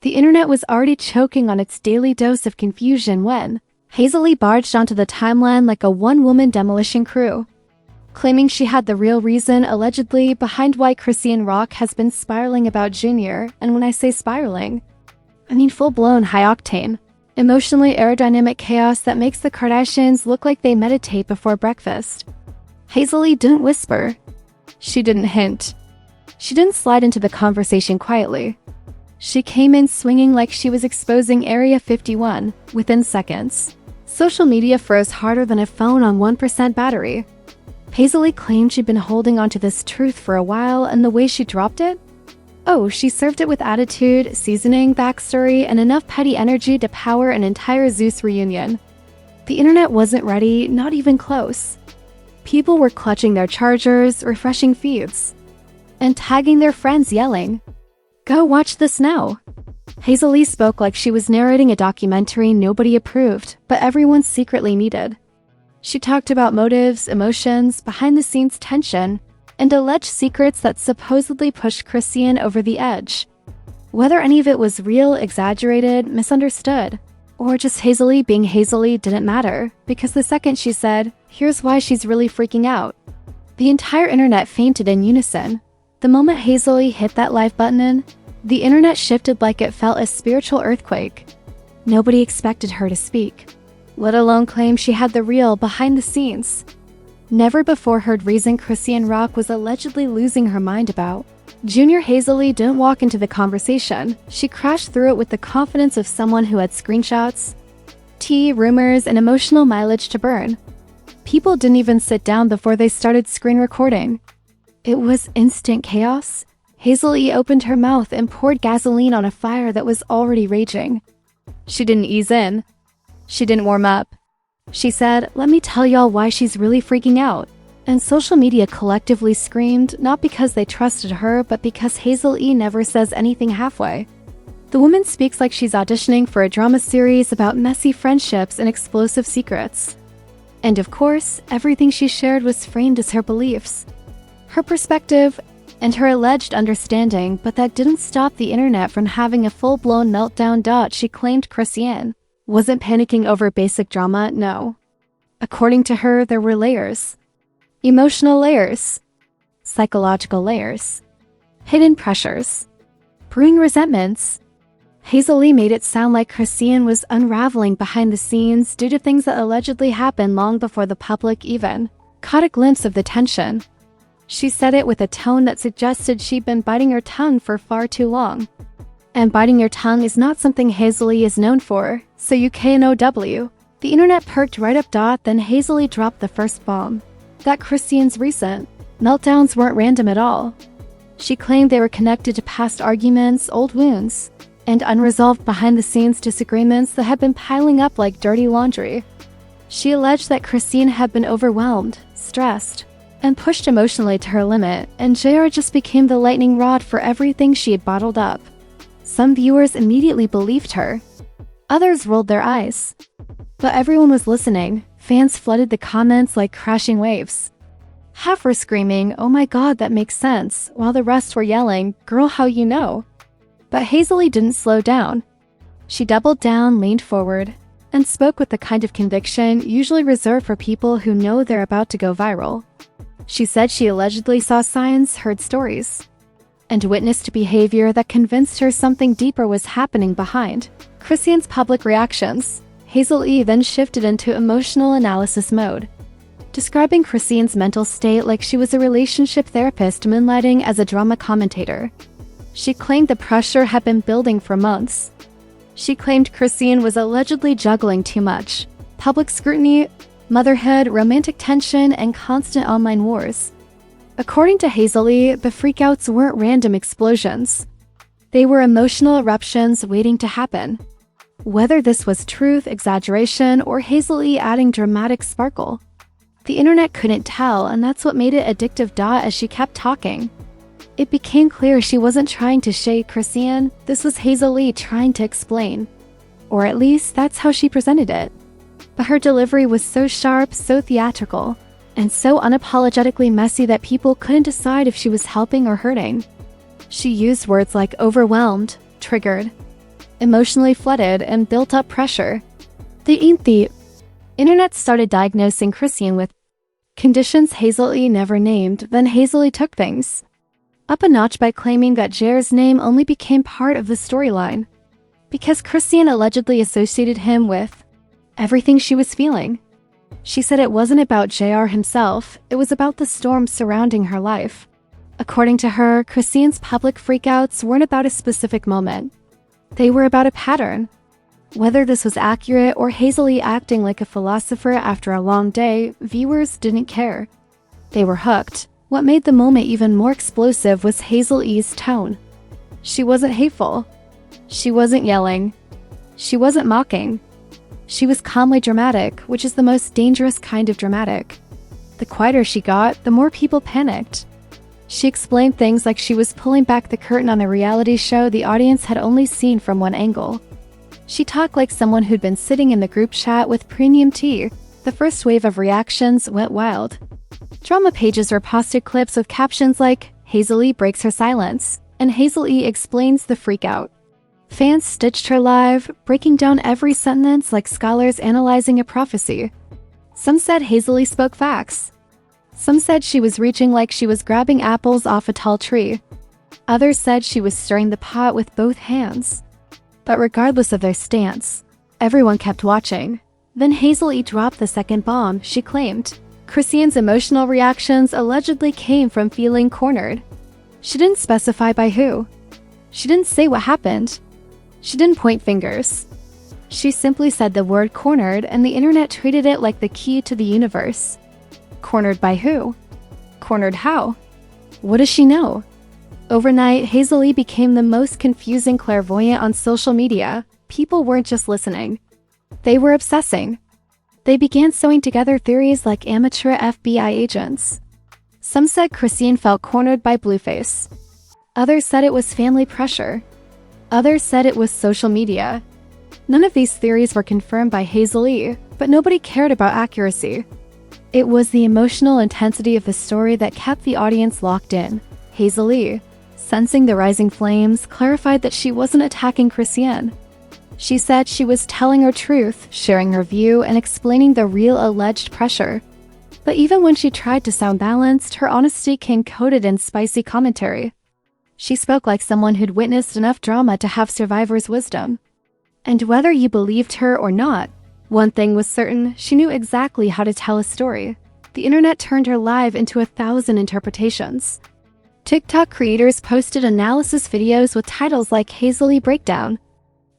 The internet was already choking on its daily dose of confusion when Hazel E barged onto the timeline like a one-woman demolition crew, claiming she had the real reason, allegedly, behind why Chrisean Rock has been spiraling about Junior, and when I say spiraling, I mean full-blown high-octane, emotionally aerodynamic chaos that makes the Kardashians look like they meditate before breakfast. Hazel E didn't whisper. She didn't hint. She didn't slide into the conversation quietly. She came in swinging like she was exposing Area 51 within seconds. Social media froze harder than a phone on 1% battery. Hazel E claimed she'd been holding onto this truth for a while, and the way she dropped it? Oh, she served it with attitude, seasoning, backstory, and enough petty energy to power an entire Zeus reunion. The internet wasn't ready, not even close. People were clutching their chargers, refreshing feeds, and tagging their friends yelling, "Go watch this now!" Hazel E spoke like she was narrating a documentary nobody approved, but everyone secretly needed. She talked about motives, emotions, behind-the-scenes tension, and alleged secrets that supposedly pushed Chrisean over the edge. Whether any of it was real, exaggerated, misunderstood, or just Hazel E being Hazel E didn't matter, because the second she said, "Here's why she's really freaking out," the entire internet fainted in unison. The moment Hazel E hit that live button, the internet shifted like it felt a spiritual earthquake. Nobody expected her to speak, let alone claim she had the real behind the scenes, never before heard reason Chrisean Rock was allegedly losing her mind about. Junior Hazel E didn't walk into the conversation. She crashed through it with the confidence of someone who had screenshots, tea, rumors, and emotional mileage to burn. People didn't even sit down before they started screen recording. It was instant chaos. Hazel E opened her mouth and poured gasoline on a fire that was already raging. She didn't ease in. She didn't warm up. She said, "Let me tell y'all why she's really freaking out." And social media collectively screamed, not because they trusted her, but because Hazel E never says anything halfway. The woman speaks like she's auditioning for a drama series about messy friendships and explosive secrets. And of course, everything she shared was framed as her beliefs, her perspective, and her alleged understanding, but that didn't stop the internet from having a full-blown meltdown. She claimed Chrisean wasn't panicking over basic drama, no. According to her, there were layers. Emotional layers, psychological layers, hidden pressures, brewing resentments. Hazel E made it sound like Chrisean was unraveling behind the scenes due to things that allegedly happened long before the public even caught a glimpse of the tension. She said it with a tone that suggested she'd been biting her tongue for far too long. And biting your tongue is not something Hazel E is known for, so you KNOW. The internet perked right up. Then Hazel E dropped the first bomb. That Chrisean's recent meltdowns weren't random at all. She claimed they were connected to past arguments, old wounds, and unresolved behind-the-scenes disagreements that had been piling up like dirty laundry. She alleged that Chrisean had been overwhelmed, stressed, and pushed emotionally to her limit, and JR just became the lightning rod for everything she had bottled up. Some viewers immediately believed her. Others rolled their eyes. But everyone was listening. Fans flooded the comments like crashing waves. Half were screaming, "Oh my god, that makes sense," while the rest were yelling, "Girl, how you know?" But Hazel E didn't slow down. She doubled down, leaned forward, and spoke with the kind of conviction usually reserved for people who know they're about to go viral. She said she allegedly saw signs, heard stories, and witnessed behavior that convinced her something deeper was happening behind Chrisean's public reactions. Hazel E then shifted into emotional analysis mode, describing Chrisean's mental state like she was a relationship therapist moonlighting as a drama commentator. She claimed the pressure had been building for months. She claimed Chrisean was allegedly juggling too much: public scrutiny, motherhood, romantic tension, and constant online wars. According to Hazel E, the freakouts weren't random explosions. They were emotional eruptions waiting to happen. Whether this was truth, exaggeration, or Hazel E adding dramatic sparkle, the internet couldn't tell, and that's what made it addictive. As she kept talking, it became clear she wasn't trying to shade Chrisean. This was Hazel E trying to explain. Or at least, that's how she presented it. But her delivery was so sharp, so theatrical, and so unapologetically messy that people couldn't decide if she was helping or hurting. She used words like overwhelmed, triggered, emotionally flooded, and built up pressure. The internet started diagnosing Chrisean with conditions Hazel E never named. Then Hazel E took things up a notch by claiming that Jair's name only became part of the storyline because Chrisean allegedly associated him with everything she was feeling. She said it wasn't about JR himself, it was about the storm surrounding her life. According to her, Chrisean's public freakouts weren't about a specific moment. They were about a pattern. Whether this was accurate or Hazel E acting like a philosopher after a long day, viewers didn't care. They were hooked. What made the moment even more explosive was Hazel E's tone. She wasn't hateful. She wasn't yelling. She wasn't mocking. She was calmly dramatic, which is the most dangerous kind of dramatic. The quieter she got, the more people panicked. She explained things like she was pulling back the curtain on a reality show the audience had only seen from one angle. She talked like someone who'd been sitting in the group chat with premium tea. The first wave of reactions went wild. Drama pages reposted clips with captions like, "Hazel E breaks her silence," and "Hazel E explains the freakout." Fans stitched her live, breaking down every sentence like scholars analyzing a prophecy. Some said Hazel E spoke facts. Some said she was reaching like she was grabbing apples off a tall tree. Others said she was stirring the pot with both hands. But regardless of their stance, everyone kept watching. Then Hazel E dropped the second bomb. She claimed Chrisean's emotional reactions allegedly came from feeling cornered. She didn't specify by who. She didn't say what happened. She didn't point fingers. She simply said the word cornered, and the internet treated it like the key to the universe. Cornered by who? Cornered how? What does she know? Overnight, Hazel E became the most confusing clairvoyant on social media. People weren't just listening. They were obsessing. They began sewing together theories like amateur FBI agents. Some said Chrisean felt cornered by Blueface. Others said it was family pressure. Others said it was social media. None of these theories were confirmed by Hazel E, but nobody cared about accuracy. It was the emotional intensity of the story that kept the audience locked in. Hazel E, sensing the rising flames, clarified that she wasn't attacking Chrisean. She said she was telling her truth, sharing her view, and explaining the real alleged pressure. But even when she tried to sound balanced, her honesty came coated in spicy commentary. She spoke like someone who'd witnessed enough drama to have survivor's wisdom. And whether you believed her or not, one thing was certain: she knew exactly how to tell a story. The internet turned her live into 1,000 interpretations. TikTok creators posted analysis videos with titles like Hazel E Breakdown,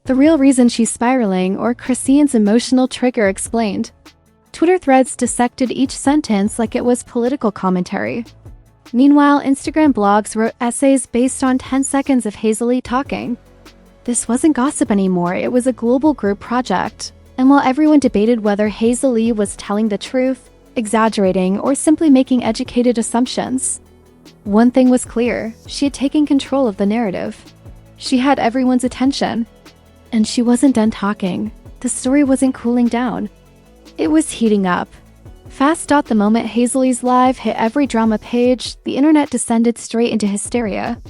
The Real Reason She's Spiraling, or Chrisean's Emotional Trigger Explained. Twitter threads dissected each sentence like it was political commentary. Meanwhile, Instagram blogs wrote essays based on 10 seconds of Hazel E talking. This wasn't gossip anymore, it was a global group project. And while everyone debated whether Hazel E was telling the truth, exaggerating, or simply making educated assumptions, one thing was clear: she had taken control of the narrative. She had everyone's attention. And she wasn't done talking. The story wasn't cooling down. It was heating up. Fast. The moment Hazel E's live hit every drama page, the internet descended straight into hysteria.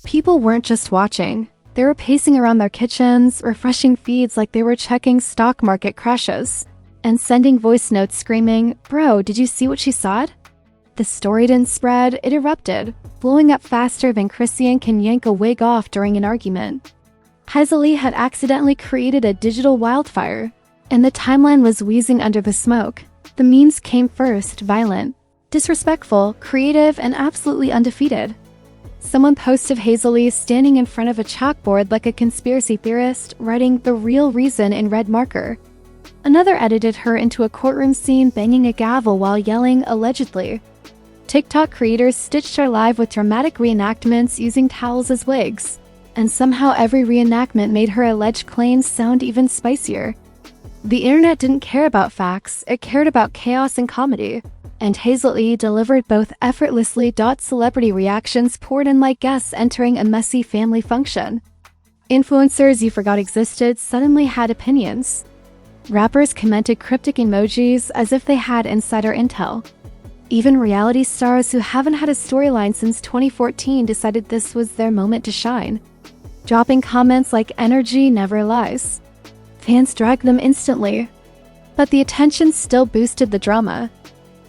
People weren't just watching. They were pacing around their kitchens, refreshing feeds like they were checking stock market crashes, and sending voice notes screaming, "Bro, did you see what she said?" The story didn't spread, it erupted, blowing up faster than Chrisean can yank a wig off during an argument. Hazel E had accidentally created a digital wildfire, and the timeline was wheezing under the smoke. The memes came first, violent, disrespectful, creative, and absolutely undefeated. Someone posted Hazel E standing in front of a chalkboard like a conspiracy theorist, writing "The Real Reason" in red marker. Another edited her into a courtroom scene banging a gavel while yelling, "Allegedly." TikTok creators stitched her live with dramatic reenactments using towels as wigs, and somehow every reenactment made her alleged claims sound even spicier. The internet didn't care about facts, it cared about chaos and comedy. And Hazel E delivered both effortlessly. Celebrity reactions poured in like guests entering a messy family function. Influencers you forgot existed suddenly had opinions. Rappers commented cryptic emojis as if they had insider intel. Even reality stars who haven't had a storyline since 2014 decided this was their moment to shine. dropping comments like "energy never lies." Fans dragged them instantly, but the attention still boosted the drama.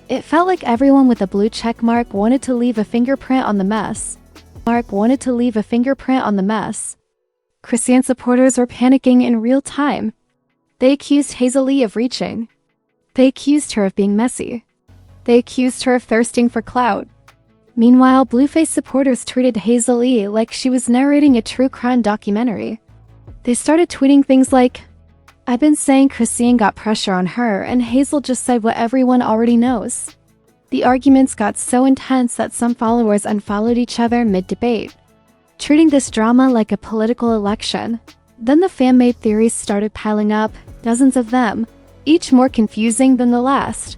It felt like everyone with a blue checkmark wanted to leave a fingerprint on the mess. Chrisean supporters were panicking in real time. They accused Hazel E of reaching. They accused her of being messy. They accused her of thirsting for clout. Meanwhile, Blueface supporters treated Hazel E like she was narrating a true crime documentary. They started tweeting things like, "I've been saying Chrisean got pressure on her, and Hazel just said what everyone already knows." The arguments got so intense that some followers unfollowed each other mid-debate, treating this drama like a political election. Then the fan-made theories started piling up, dozens of them, each more confusing than the last.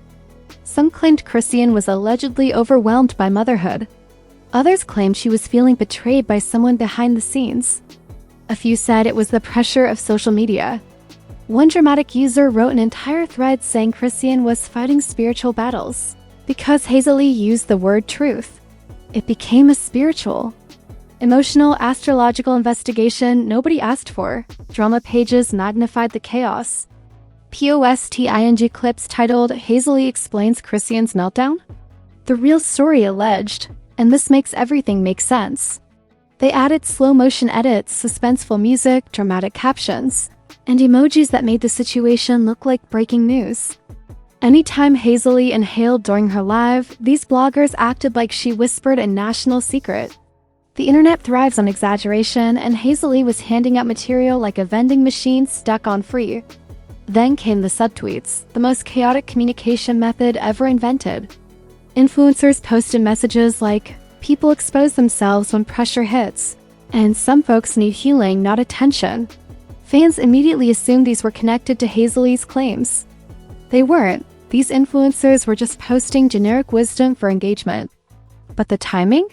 Some claimed Chrisean was allegedly overwhelmed by motherhood. Others claimed she was feeling betrayed by someone behind the scenes. A few said it was the pressure of social media. One dramatic user wrote an entire thread saying Chrisean was fighting spiritual battles because Hazel E used the word truth. It became a spiritual, emotional, astrological investigation nobody asked for. Drama pages magnified the chaos. Posting clips titled "Hazel E explains Chrisean's meltdown?" The real story alleged, and this makes everything make sense. They added slow-motion edits, suspenseful music, dramatic captions, and emojis that made the situation look like breaking news. Anytime Hazel E inhaled during her live, these bloggers acted like she whispered a national secret. The internet thrives on exaggeration, and Hazel E was handing out material like a vending machine stuck on free. Then came the subtweets, the most chaotic communication method ever invented. Influencers posted messages like, "People expose themselves when pressure hits," and "Some folks need healing, not attention." Fans immediately assumed these were connected to Hazel E's claims. They weren't. These influencers were just posting generic wisdom for engagement. But the timing?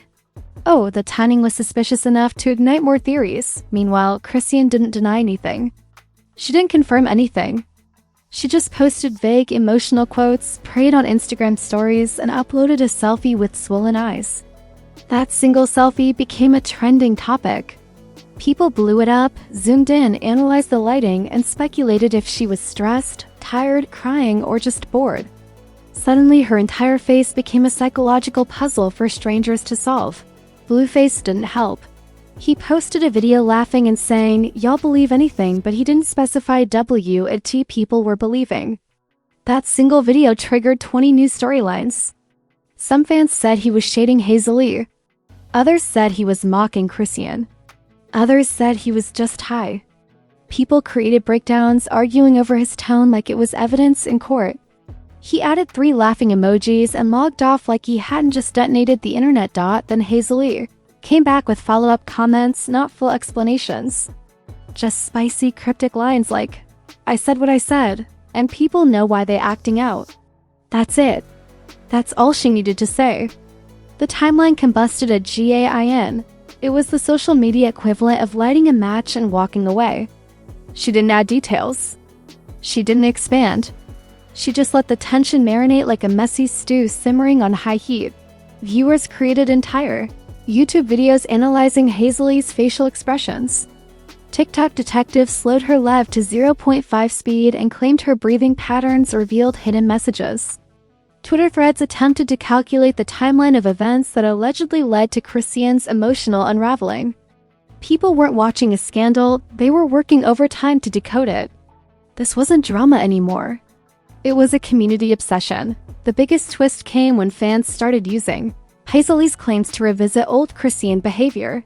Oh, the timing was suspicious enough to ignite more theories. Meanwhile, Chrisean didn't deny anything. She didn't confirm anything. She just posted vague, emotional quotes, prayed on Instagram stories, and uploaded a selfie with swollen eyes. That single selfie became a trending topic. People blew it up, zoomed in, analyzed the lighting, and speculated if she was stressed, tired, crying, or just bored. Suddenly, her entire face became a psychological puzzle for strangers to solve. Blueface didn't help. He posted a video laughing and saying, "Y'all believe anything," but he didn't specify what people were believing. That single video triggered 20 new storylines. Some fans said he was shading Hazel E. Others said he was mocking Chrisean. Others said he was just high. People created breakdowns, arguing over his tone like it was evidence in court. He added 3 laughing emojis and logged off like he hadn't just detonated the internet. Then Hazel E came back with follow-up comments, not full explanations. Just spicy, cryptic lines like, "I said what I said, and people know why they're acting out." That's it. That's all she needed to say. The timeline combusted a GAIN. It was the social media equivalent of lighting a match and walking away. She didn't add details. She didn't expand. She just let the tension marinate like a messy stew simmering on high heat. Viewers created entire YouTube videos analyzing Hazel E's facial expressions. TikTok detectives slowed her live to 0.5 speed and claimed her breathing patterns revealed hidden messages. Twitter threads attempted to calculate the timeline of events that allegedly led to Chrisean's emotional unraveling. People weren't watching a scandal, they were working overtime to decode it. This wasn't drama anymore. It was a community obsession. The biggest twist came when fans started using Hazel E's claims to revisit old Chrisean behavior.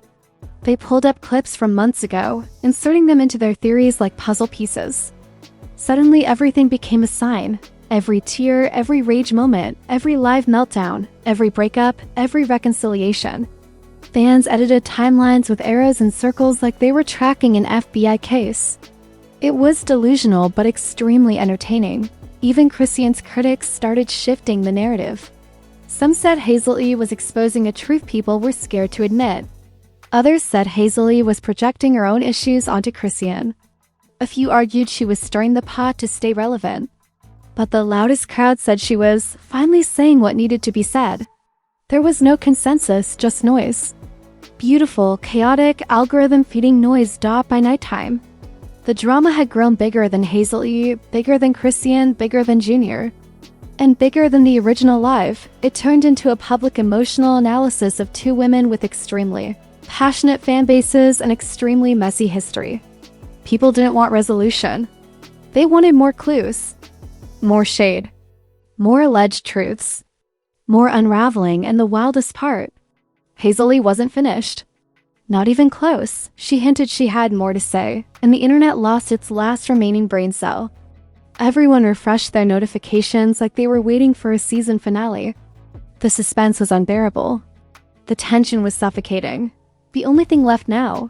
They pulled up clips from months ago, inserting them into their theories like puzzle pieces. Suddenly, everything became a sign. Every tear, every rage moment, every live meltdown, every breakup, every reconciliation. Fans edited timelines with arrows and circles like they were tracking an FBI case. It was delusional but extremely entertaining. Even Chrisean's critics started shifting the narrative. Some said Hazel E was exposing a truth people were scared to admit. Others said Hazel E was projecting her own issues onto Chrisean. A few argued she was stirring the pot to stay relevant. But the loudest crowd said she was finally saying what needed to be said. There was no consensus, just noise. beautiful, chaotic, algorithm-feeding noise dot by nighttime. The drama had grown bigger than Hazel E, bigger than Chrisean, bigger than Junior. And bigger than the original live, it turned into a public emotional analysis of two women with extremely passionate fan bases and extremely messy history. People didn't want resolution. They wanted more clues, more shade, more alleged truths, more unraveling, and the wildest part, Hazel E wasn't finished. Not even close. She hinted she had more to say, and the internet lost its last remaining brain cell. Everyone refreshed their notifications like they were waiting for a season finale. The suspense was unbearable. The tension was suffocating. The only thing left now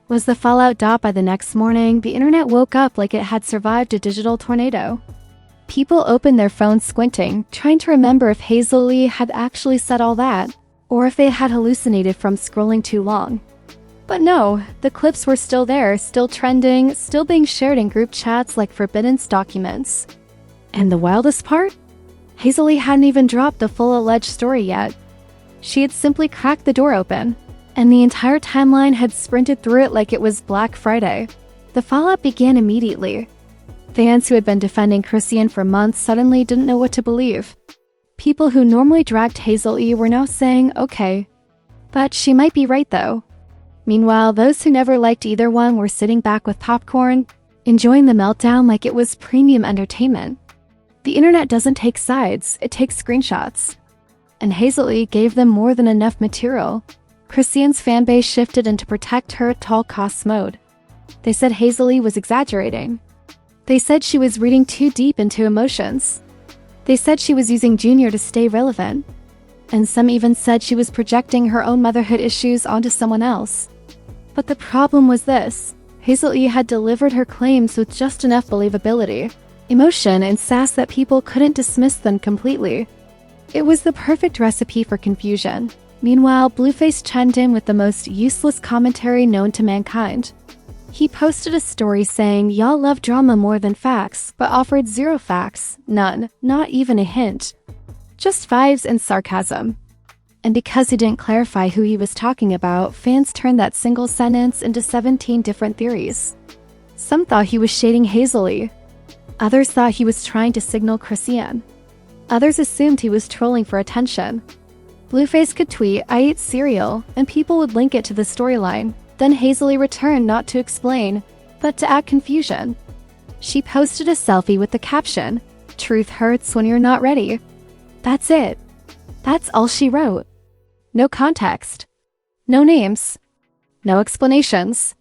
was the fallout. By the next morning, the internet woke up like it had survived a digital tornado. People opened their phones squinting, trying to remember if Hazel E had actually said all that, or if they had hallucinated from scrolling too long. But no, the clips were still there, still trending, still being shared in group chats like forbidden documents. And the wildest part? Hazel E hadn't even dropped the full alleged story yet. She had simply cracked the door open, and the entire timeline had sprinted through it like it was Black Friday. The fallout began immediately. Fans who had been defending Chrisean for months suddenly didn't know what to believe. People who normally dragged Hazel E were now saying, okay, but she might be right though. Meanwhile, those who never liked either one were sitting back with popcorn, enjoying the meltdown like it was premium entertainment. The internet doesn't take sides, it takes screenshots. And Hazel E gave them more than enough material. Chrisean's fanbase shifted into protect her at all costs mode. They said Hazel E was exaggerating. They said she was reading too deep into emotions. They said she was using Junior to stay relevant. And some even said she was projecting her own motherhood issues onto someone else. But the problem was this: Hazel E had delivered her claims with just enough believability, emotion, and sass that people couldn't dismiss them completely. It was the perfect recipe for confusion. Meanwhile, Blueface chimed in with the most useless commentary known to mankind. He posted a story saying, "Y'all love drama more than facts," but offered zero facts, none, not even a hint. Just vibes and sarcasm. And because he didn't clarify who he was talking about, fans turned that single sentence into 17 different theories. Some thought he was shading Hazel E. Others thought he was trying to signal Chrisean. Others assumed he was trolling for attention. Blueface could tweet, "I eat cereal," and people would link it to the storyline. Then Hazel E returned not to explain, but to add confusion. She posted a selfie with the caption, "Truth hurts when you're not ready." That's it. That's all she wrote. No context. No names. No explanations.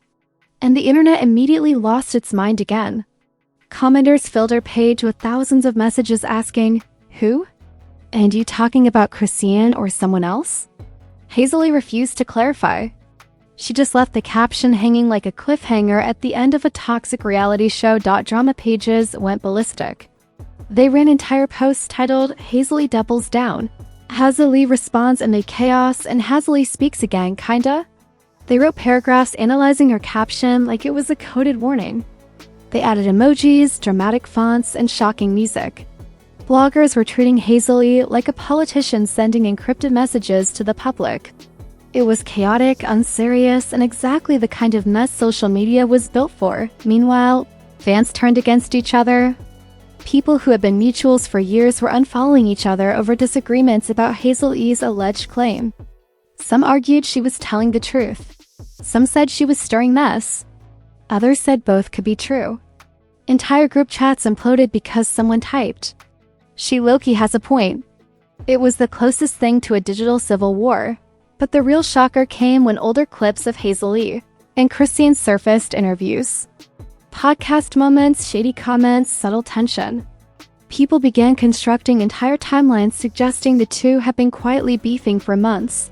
And the internet immediately lost its mind again. Commenters filled her page with thousands of messages asking, "Who? And you talking about Chrisean or someone else?" Hazel E refused to clarify. She just left the caption hanging like a cliffhanger at the end of a toxic reality show. Drama pages went ballistic. They ran entire posts titled, "Hazel E doubles down," "Hazel E responds amid chaos," and "Hazel E speaks again, kinda." They wrote paragraphs analyzing her caption like it was a coded warning. They added emojis, dramatic fonts, and shocking music. Bloggers were treating Hazel E like a politician sending encrypted messages to the public. It was chaotic, unserious, and exactly the kind of mess social media was built for. Meanwhile, fans turned against each other. People who had been mutuals for years were unfollowing each other over disagreements about Hazel E's alleged claim. Some argued she was telling the truth. Some said she was stirring mess. Others said both could be true. Entire group chats imploded because someone typed, "She low-key has a point." It was the closest thing to a digital civil war. But the real shocker came when older clips of Hazel E and Chrisean surfaced: interviews, podcast moments, shady comments, subtle tension. People began constructing entire timelines suggesting the two had been quietly beefing for months.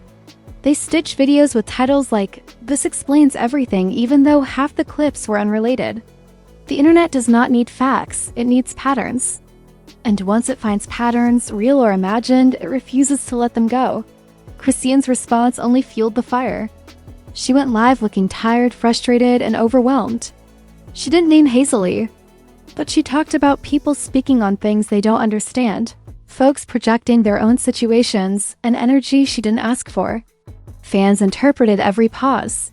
They stitched videos with titles like, "This explains everything," even though half the clips were unrelated. The internet does not need facts, it needs patterns. And once it finds patterns, real or imagined, it refuses to let them go. Chrisean's response only fueled the fire. She went live looking tired, frustrated, and overwhelmed. She didn't name Hazel E, but she talked about people speaking on things they don't understand, folks projecting their own situations, and energy she didn't ask for. Fans interpreted every pause,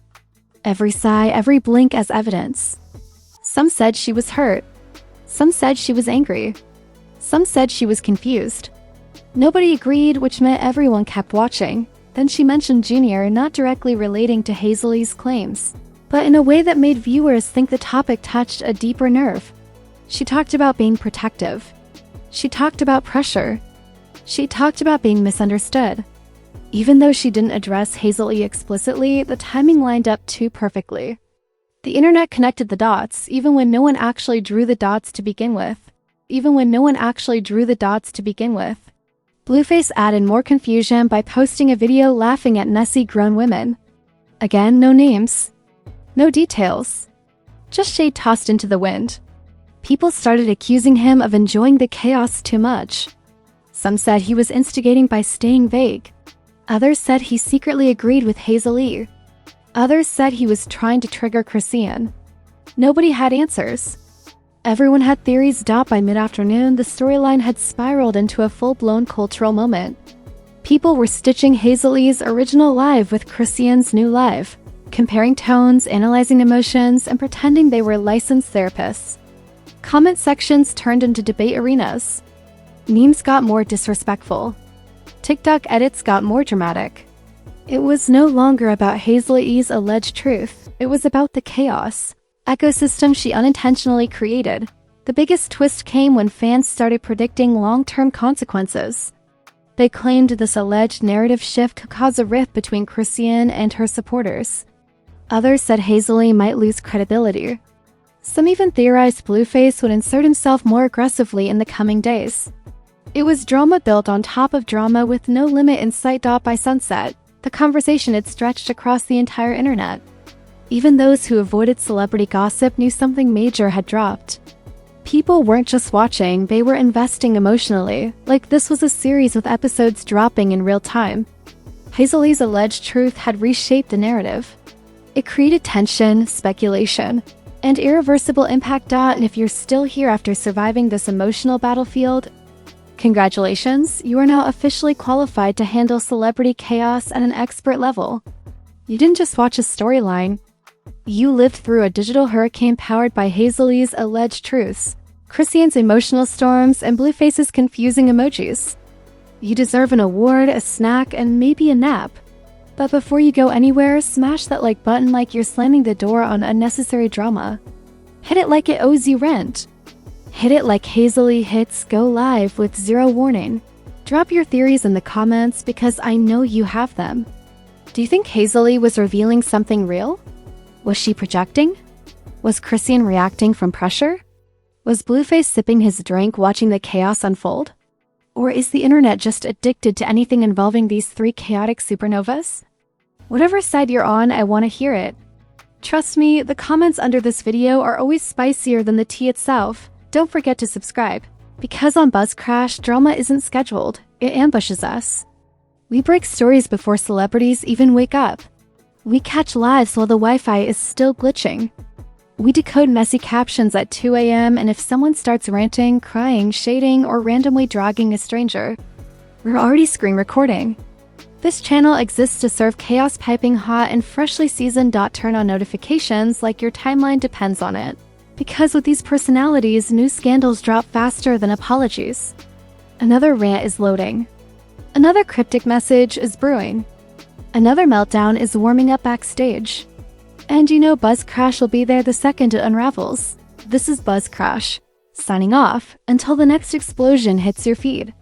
every sigh, every blink as evidence. Some said she was hurt. Some said she was angry. Some said she was confused. Nobody agreed, which meant everyone kept watching. Then she mentioned Junior, not directly relating to Hazel E's claims, but in a way that made viewers think the topic touched a deeper nerve. She talked about being protective. She talked about pressure. She talked about being misunderstood. Even though she didn't address Hazel E explicitly, the timing lined up too perfectly. The internet connected the dots, even when no one actually drew the dots to begin with. Blueface added more confusion by posting a video laughing at messy grown women. Again, no names. No details. Just shade tossed into the wind. People started accusing him of enjoying the chaos too much. Some said he was instigating by staying vague. Others said he secretly agreed with Hazel E. Others said he was trying to trigger Chrisean. Nobody had answers. Everyone had theories. By mid-afternoon, the storyline had spiraled into a full-blown cultural moment. People were stitching Hazel E's original live with Chrisean's new live, comparing tones, analyzing emotions, and pretending they were licensed therapists. Comment sections turned into debate arenas. Memes got more disrespectful. TikTok edits got more dramatic. It was no longer about Hazel E's alleged truth. It was about the chaos ecosystem she unintentionally created. The biggest twist came when fans started predicting long-term consequences. They claimed this alleged narrative shift could cause a rift between Chrisean and her supporters. Others said Hazel E might lose credibility. Some even theorized Blueface would insert himself more aggressively in the coming days. It was drama built on top of drama with no limit in sight. By sunset, the conversation had stretched across the entire internet. Even those who avoided celebrity gossip knew something major had dropped. People weren't just watching, they were investing emotionally, like this was a series with episodes dropping in real time. Hazel E's alleged truth had reshaped the narrative. It created tension, speculation, and irreversible impact. And if you're still here after surviving this emotional battlefield, congratulations, you are now officially qualified to handle celebrity chaos at an expert level. You didn't just watch a storyline. You lived through a digital hurricane powered by Hazel E's alleged truths, Chrisean's emotional storms, and Blueface's confusing emojis. You deserve an award, a snack, and maybe a nap. But before you go anywhere, smash that like button like you're slamming the door on unnecessary drama. Hit it like it owes you rent. Hit it like Hazel E hits go live with zero warning. Drop your theories in the comments because I know you have them. Do you think Hazel E was revealing something real? Was she projecting? Was Chrisean reacting from pressure? Was Blueface sipping his drink watching the chaos unfold? Or is the internet just addicted to anything involving these three chaotic supernovas? Whatever side you're on, I want to hear it. Trust me, the comments under this video are always spicier than the tea itself. Don't forget to subscribe. Because on Buzz Crash, drama isn't scheduled, it ambushes us. We break stories before celebrities even wake up. We catch lives while the Wi-Fi is still glitching. We decode messy captions at 2 a.m. and if someone starts ranting, crying, shading, or randomly dragging a stranger, we're already screen recording. This channel exists to serve chaos piping hot and freshly seasoned. Turn on notifications like your timeline depends on it. Because with these personalities, new scandals drop faster than apologies. Another rant is loading. Another cryptic message is brewing. Another meltdown is warming up backstage. And you know Buzz Crash will be there the second it unravels. This is Buzz Crash, signing off until the next explosion hits your feed.